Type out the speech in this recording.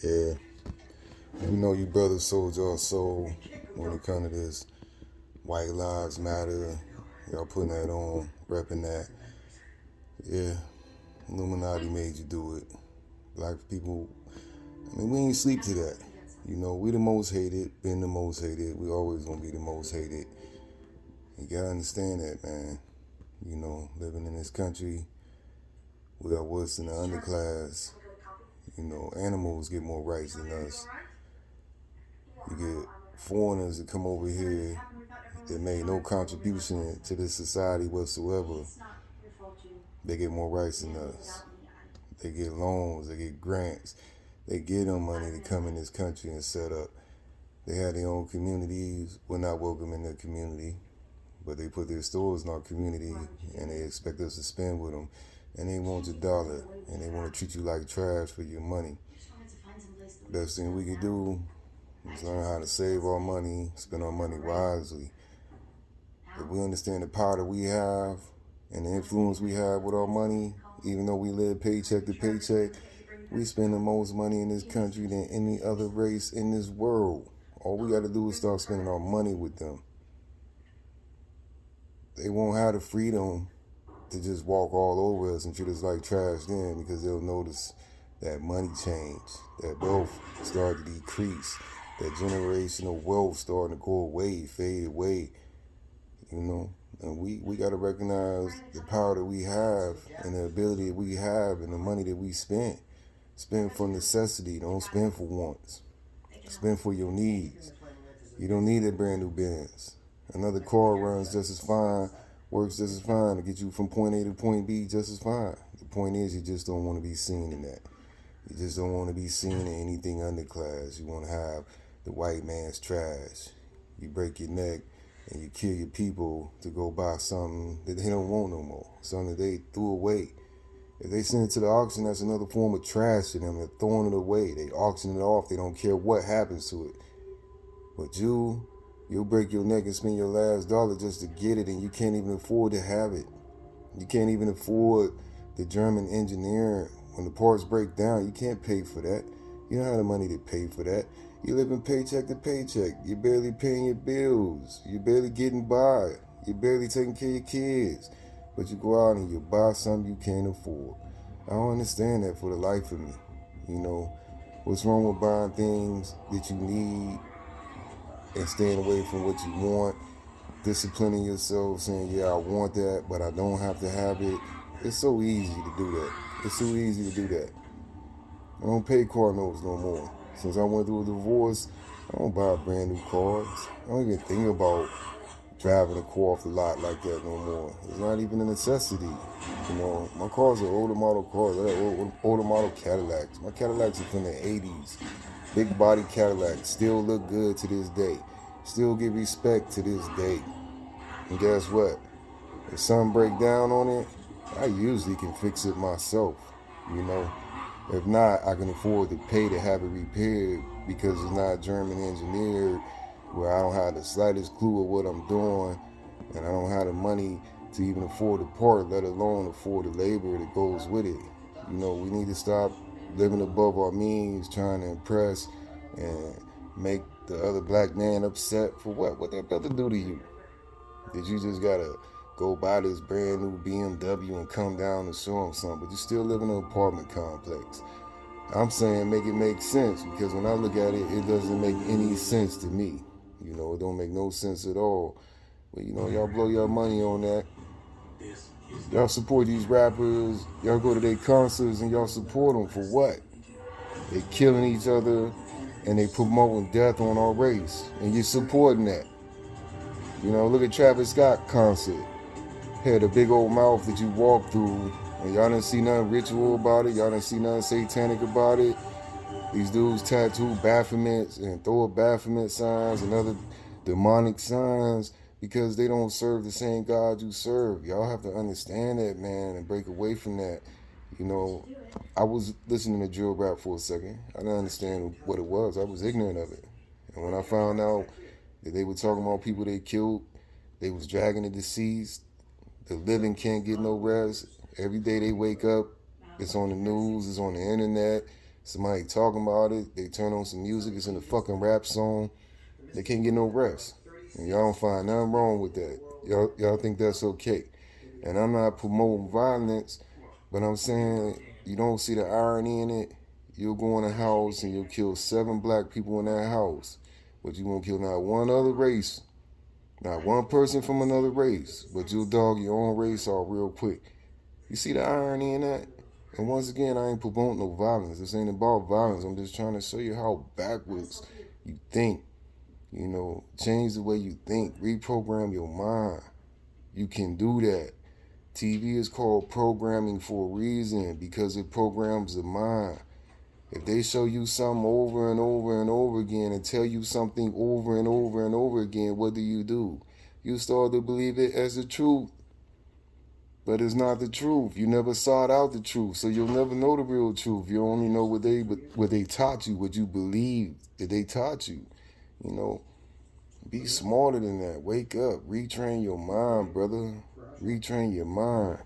Yeah, we know you brothers sold your soul when it comes to this White Lives Matter. Y'all putting that on, repping that. Yeah, Illuminati made you do it. Black people, we ain't sleep to that. We the most hated, been the most hated. We always gonna be the most hated. You gotta understand that, man. Living in this country, we are worse than the underclass. Animals get more rights than us. You get foreigners that come over here that made no contribution to this society whatsoever. They get more rights than us. They get loans, they get grants, they get them money to come in this country and set up. They have their own communities. We're not welcome in their community, but they put their stores in our community and they expect us to spend with them. And they want your dollar and they want to treat you like trash for your money. Best thing we could do is learn how to save our money, spend our money wisely. If we understand the power that we have and the influence we have with our money, even though we live paycheck to paycheck, we spend the most money in this country than any other race in this world. All we got to do is start spending our money with them. They won't have the freedom to just walk all over us and treat us like trash then, because they'll notice that money change, that wealth start to decrease, that generational wealth starting to go away, fade away, And we got to recognize the power that we have and the ability that we have and the money that we spend. Spend for necessity, don't spend for wants. Spend for your needs. You don't need a brand new Benz. Another car runs just as fine, works just as fine to get you from point A to point B just as fine. The point is, you just don't want to be seen in that. You just don't want to be seen in anything underclass. You want to have the white man's trash. You break your neck and you kill your people to go buy something that they don't want no more, something that they threw away. If they send it to the auction, that's another form of trash to them. They're throwing it away. They auction it off. They don't care what happens to it. But you'll break your neck and spend your last dollar just to get it, and you can't even afford to have it. You can't even afford the German engineering. When the parts break down, you can't pay for that. You don't have the money to pay for that. You're living paycheck to paycheck. You're barely paying your bills. You're barely getting by. You're barely taking care of your kids. But you go out and you buy something you can't afford. I don't understand that for the life of me. What's wrong with buying things that you need and staying away from what you want? Disciplining yourself, saying, yeah, I want that, but I don't have to have it. It's so easy to do that. It's so easy to do that. I don't pay car notes no more. Since I went through a divorce, I don't buy brand new cars. I don't even think about driving a car off the lot like that no more. It's not even a necessity. My cars are older model cars. I have older model Cadillacs. My Cadillacs are from the 80s. Big body Cadillacs. Still look good to this day. Still get respect to this day. And guess what? If something break down on it, I usually can fix it myself. If not, I can afford to pay to have it repaired because it's not German engineered, where I don't have the slightest clue of what I'm doing, and I don't have the money to even afford the part, let alone afford the labor that goes with it. We need to stop living above our means, trying to impress and make the other black man upset for what? What that brother do to you? Did you just gotta go buy this brand new BMW and come down and show him something? But you still live in an apartment complex. I'm saying make it make sense, because when I look at it, it doesn't make any sense to me. It don't make no sense at all. But y'all blow your money on that. Y'all support these rappers. Y'all go to their concerts and y'all support them for what? They killing each other and they promoting death on our race, and you're supporting that. Look at Travis Scott concert. Had a big old mouth that you walk through, and y'all didn't see nothing ritual about it. Y'all didn't see nothing satanic about it. These dudes tattoo Baphomets and throw up Baphomet signs and other demonic signs because they don't serve the same God you serve. Y'all have to understand that, man, and break away from that. I was listening to drill rap for a second. I didn't understand what it was. I was ignorant of it. And when I found out that they were talking about people they killed, they was dragging the deceased, the living can't get no rest. Every day they wake up, it's on the news, it's on the internet. Somebody talking about it, they turn on some music, it's in a fucking rap song, they can't get no rest. And y'all don't find nothing wrong with that. Y'all think that's okay. And I'm not promoting violence, but I'm saying you don't see the irony in it. You'll go in a house and you'll kill 7 black people in that house, but you won't kill not one other race, not one person from another race, but you'll dog your own race off real quick. You see the irony in that? And once again, I ain't promoting no violence. This ain't about violence. I'm just trying to show you how backwards you think. You know, change the way you think. Reprogram your mind. You can do that. TV is called programming for a reason because it programs the mind. If they show you something over and over and over again and tell you something over and over and over again, what do? You start to believe it as the truth. But it's not the truth. You never sought out the truth, so you'll never know the real truth. You only know what they taught you, what you believe that they taught you. You know, be smarter than that. Wake up. Retrain your mind, brother. Retrain your mind.